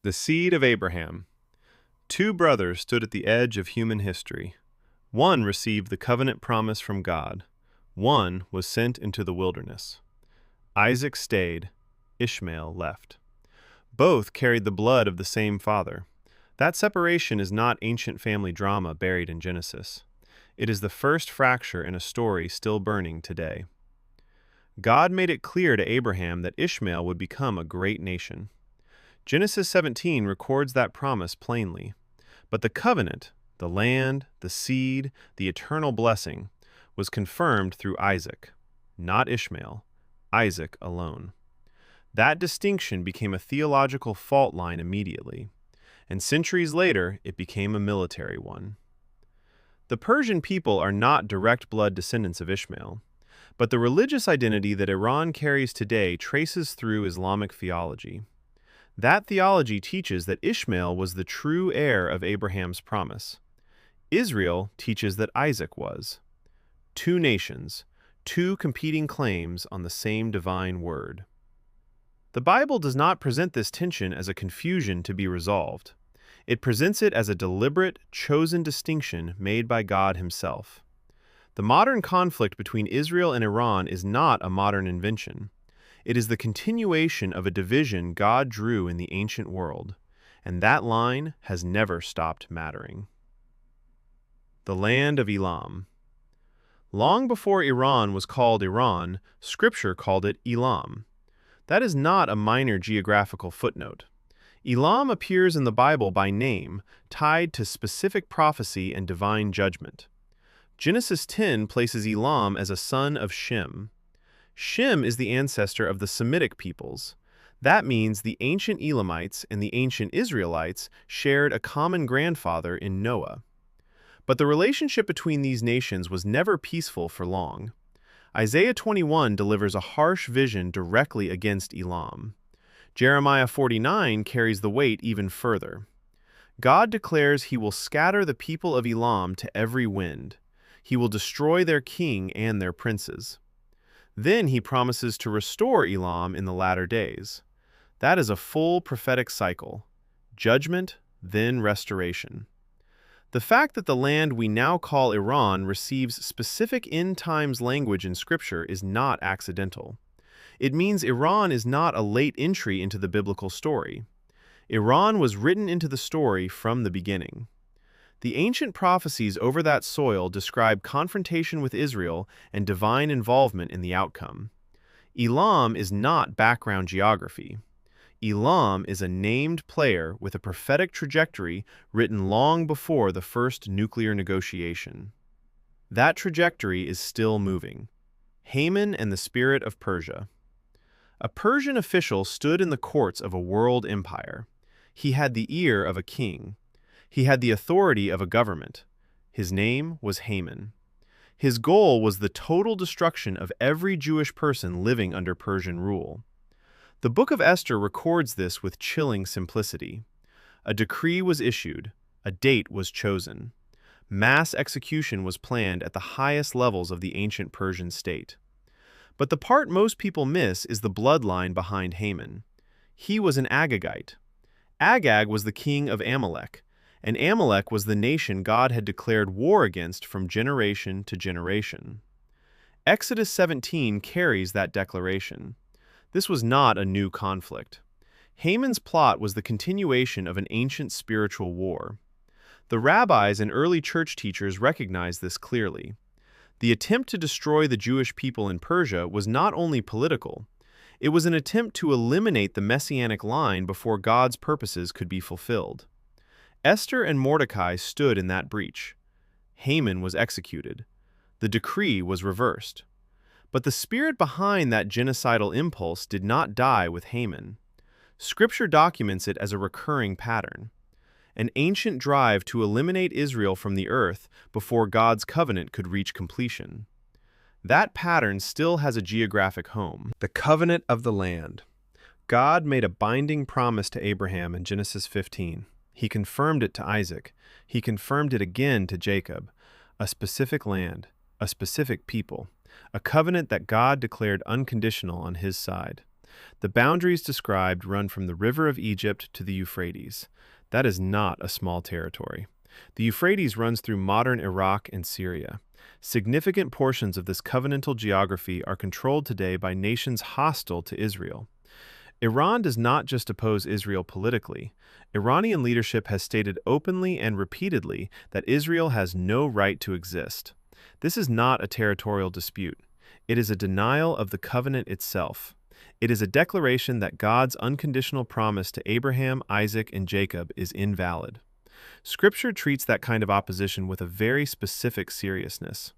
The seed of Abraham. Two brothers stood at the edge of human history. One received the covenant promise from God. One was sent into the wilderness. Isaac stayed. Ishmael left. Both carried the blood of the same father. That separation is not ancient family drama buried in Genesis. It is the first fracture in a story still burning today. God made it clear to Abraham that Ishmael would become a great nation. Genesis 17 records that promise plainly. But the covenant, the land, the seed, the eternal blessing, was confirmed through Isaac, not Ishmael, Isaac alone. That distinction became a theological fault line immediately, and centuries later it became a military one. The Persian people are not direct blood descendants of Ishmael, but the religious identity that Iran carries today traces through Islamic theology. That theology teaches that Ishmael was the true heir of Abraham's promise. Israel teaches that Isaac was. Two nations, two competing claims on the same divine word. The Bible does not present this tension as a confusion to be resolved. It presents it as a deliberate, chosen distinction made by God Himself. The modern conflict between Israel and Iran is not a modern invention. It is the continuation of a division God drew in the ancient world, and that line has never stopped mattering. The Land of Ilam. Long before Iran was called Iran, Scripture called it Elam. That is not a minor geographical footnote. Elam appears in the Bible by name, tied to specific prophecy and divine judgment. Genesis 10 places Elam as a son of Shem. Shem is the ancestor of the Semitic peoples. That means the ancient Elamites and the ancient Israelites shared a common grandfather in Noah. But the relationship between these nations was never peaceful for long. Isaiah 21 delivers a harsh vision directly against Elam. Jeremiah 49 carries the weight even further. God declares He will scatter the people of Elam to every wind. He will destroy their king and their princes. Then He promises to restore Elam in the latter days. That is a full prophetic cycle. Judgment, then restoration. The fact that the land we now call Iran receives specific end times language in Scripture is not accidental. It means Iran is not a late entry into the biblical story. Iran was written into the story from the beginning. The ancient prophecies over that soil describe confrontation with Israel and divine involvement in the outcome. Elam is not background geography. Elam is a named player with a prophetic trajectory written long before the first nuclear negotiation. That trajectory is still moving. Haman and the spirit of Persia. A Persian official stood in the courts of a world empire. He had the ear of a king. He had the authority of a government. His name was Haman. His goal was the total destruction of every Jewish person living under Persian rule. The Book of Esther records this with chilling simplicity. A decree was issued. A date was chosen. Mass execution was planned at the highest levels of the ancient Persian state. But the part most people miss is the bloodline behind Haman. He was an Agagite. Agag was the king of Amalek, and Amalek was the nation God had declared war against from generation to generation. Exodus 17 carries that declaration. This was not a new conflict. Haman's plot was the continuation of an ancient spiritual war. The rabbis and early church teachers recognized this clearly. The attempt to destroy the Jewish people in Persia was not only political, it was an attempt to eliminate the messianic line before God's purposes could be fulfilled. Esther and Mordecai stood in that breach. Haman was executed. The decree was reversed. But the spirit behind that genocidal impulse did not die with Haman. Scripture documents it as a recurring pattern. An ancient drive to eliminate Israel from the earth before God's covenant could reach completion. That pattern still has a geographic home. The covenant of the land. God made a binding promise to Abraham in Genesis 15. He confirmed it to Isaac. He confirmed it again to Jacob. A specific land, a specific people, a covenant that God declared unconditional on His side. The boundaries described run from the river of Egypt to the Euphrates. That is not a small territory. The Euphrates runs through modern Iraq and Syria. Significant portions of this covenantal geography are controlled today by nations hostile to Israel. Iran does not just oppose Israel politically. Iranian leadership has stated openly and repeatedly that Israel has no right to exist. This is not a territorial dispute. It is a denial of the covenant itself. It is a declaration that God's unconditional promise to Abraham, Isaac, and Jacob is invalid. Scripture treats that kind of opposition with a very specific seriousness.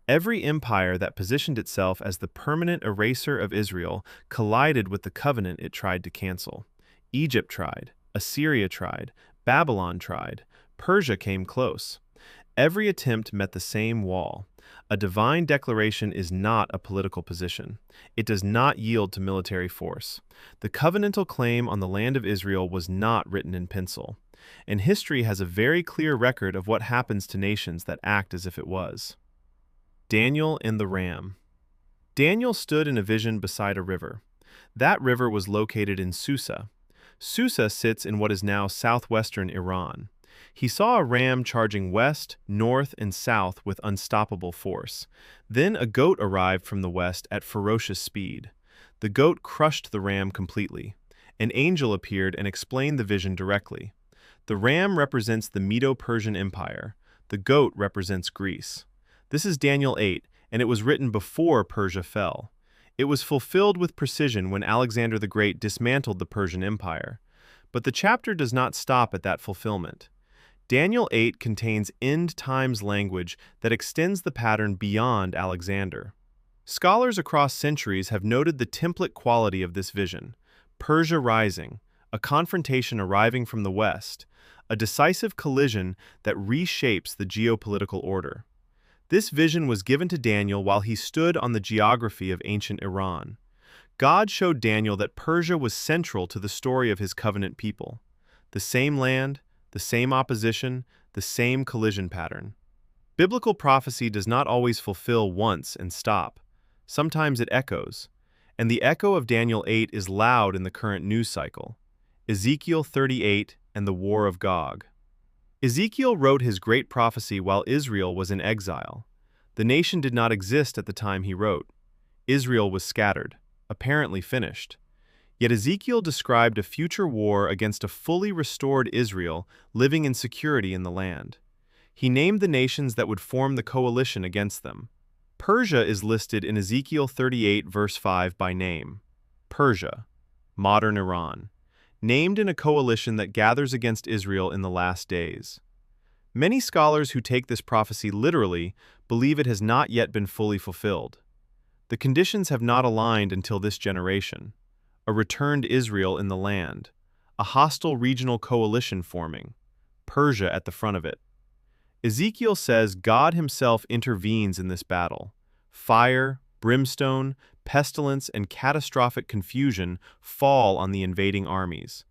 Every empire that positioned itself as the permanent eraser of Israel collided with the covenant it tried to cancel. Egypt tried, Assyria tried, Babylon tried, Persia came close. Every attempt met the same wall. A divine declaration is not a political position. It does not yield to military force. The covenantal claim on the land of Israel was not written in pencil, and history has a very clear record of what happens to nations that act as if it was. Daniel and the ram. Daniel stood in a vision beside a river. That river was located in Susa. Susa sits in what is now southwestern Iran. He saw a ram charging west, north, and south with unstoppable force. Then a goat arrived from the west at ferocious speed. The goat crushed the ram completely. An angel appeared and explained the vision directly. The ram represents the Medo-Persian Empire. The goat represents Greece. This is Daniel 8, and it was written before Persia fell. It was fulfilled with precision when Alexander the Great dismantled the Persian Empire. But the chapter does not stop at that fulfillment. Daniel 8 contains end times language that extends the pattern beyond Alexander. Scholars across centuries have noted the template quality of this vision: Persia rising, a confrontation arriving from the west, a decisive collision that reshapes the geopolitical order. This vision was given to Daniel while he stood on the geography of ancient Iran. God showed Daniel that Persia was central to the story of his covenant people. The same land, the same opposition, the same collision pattern. Biblical prophecy does not always fulfill once and stop. Sometimes it echoes. And the echo of Daniel 8 is loud in the current news cycle. Ezekiel 38 and the War of Gog. Ezekiel wrote his great prophecy while Israel was in exile. The nation did not exist at the time he wrote. Israel was scattered, apparently finished. Yet Ezekiel described a future war against a fully restored Israel living in security in the land. He named the nations that would form the coalition against them. Persia is listed in Ezekiel 38 verse 5 by name. Persia, modern Iran, named in a coalition that gathers against Israel in the last days. Many scholars who take this prophecy literally believe it has not yet been fully fulfilled. The conditions have not aligned until this generation. A returned Israel in the land, a hostile regional coalition forming, Persia at the front of it. Ezekiel says God himself intervenes in this battle. Fire, brimstone, pestilence, and catastrophic confusion fall on the invading armies.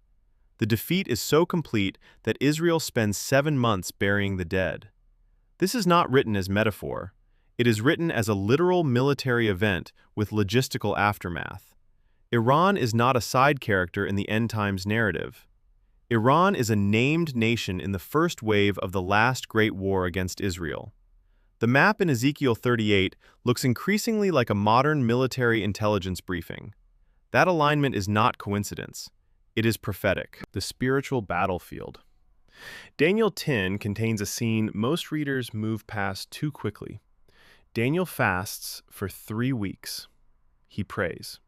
The defeat is so complete that Israel spends 7 months burying the dead. This is not written as metaphor. It is written as a literal military event with logistical aftermath. Iran is not a side character in the end times narrative. Iran is a named nation in the first wave of the last great war against Israel. The map in Ezekiel 38 looks increasingly like a modern military intelligence briefing. That alignment is not coincidence. It is prophetic. The spiritual battlefield. Daniel 10 contains a scene most readers move past too quickly. Daniel fasts for 3 weeks. He prays.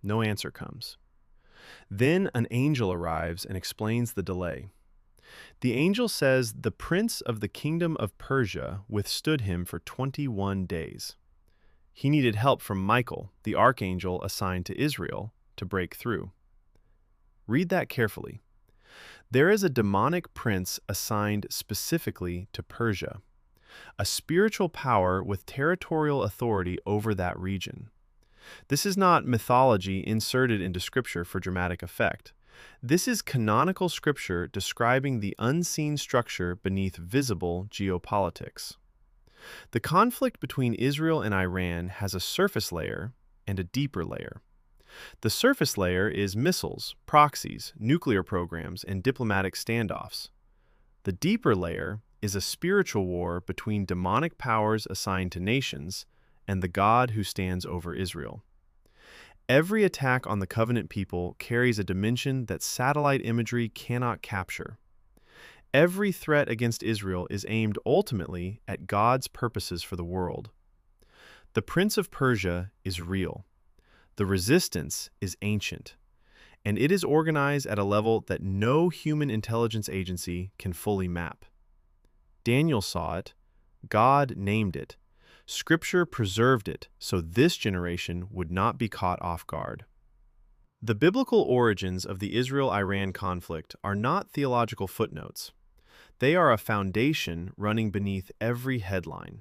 No answer comes. Then an angel arrives and explains the delay. The angel says the prince of the kingdom of Persia withstood him for 21 days. He needed help from Michael, the archangel assigned to Israel, to break through. Read that carefully. There is a demonic prince assigned specifically to Persia, a spiritual power with territorial authority over that region. This is not mythology inserted into Scripture for dramatic effect. This is canonical Scripture describing the unseen structure beneath visible geopolitics. The conflict between Israel and Iran has a surface layer and a deeper layer. The surface layer is missiles, proxies, nuclear programs, and diplomatic standoffs. The deeper layer is a spiritual war between demonic powers assigned to nations and the God who stands over Israel. Every attack on the covenant people carries a dimension that satellite imagery cannot capture. Every threat against Israel is aimed ultimately at God's purposes for the world. The Prince of Persia is real. The resistance is ancient, and it is organized at a level that no human intelligence agency can fully map. Daniel saw it, God named it, Scripture preserved it so this generation would not be caught off guard. The biblical origins of the Israel-Iran conflict are not theological footnotes. They are a foundation running beneath every headline.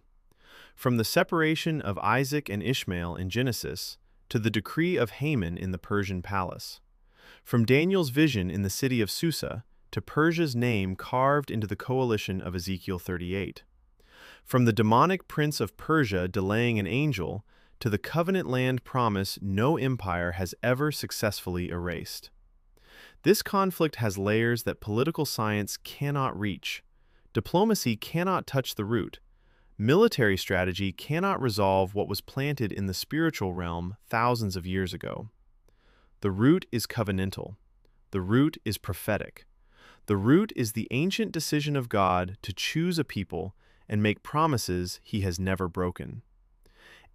From the separation of Isaac and Ishmael in Genesis to the decree of Haman in the Persian palace. From Daniel's vision in the city of Susa to Persia's name carved into the coalition of Ezekiel 38. From the demonic prince of Persia delaying an angel to the covenant land promise no empire has ever successfully erased. This conflict has layers that political science cannot reach. Diplomacy cannot touch the root. Military strategy cannot resolve what was planted in the spiritual realm thousands of years ago. The root is covenantal. The root is prophetic. The root is the ancient decision of God to choose a people and make promises he has never broken.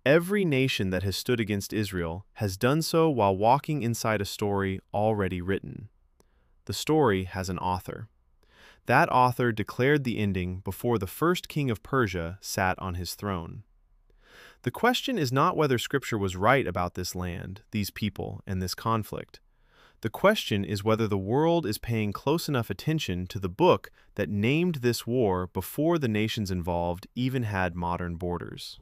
Every nation that has stood against Israel has done so while walking inside a story already written. The story has an author. That author declared the ending before the first king of Persia sat on his throne. The question is not whether Scripture was right about this land, these people, and this conflict. The question is whether the world is paying close enough attention to the book that named this war before the nations involved even had modern borders.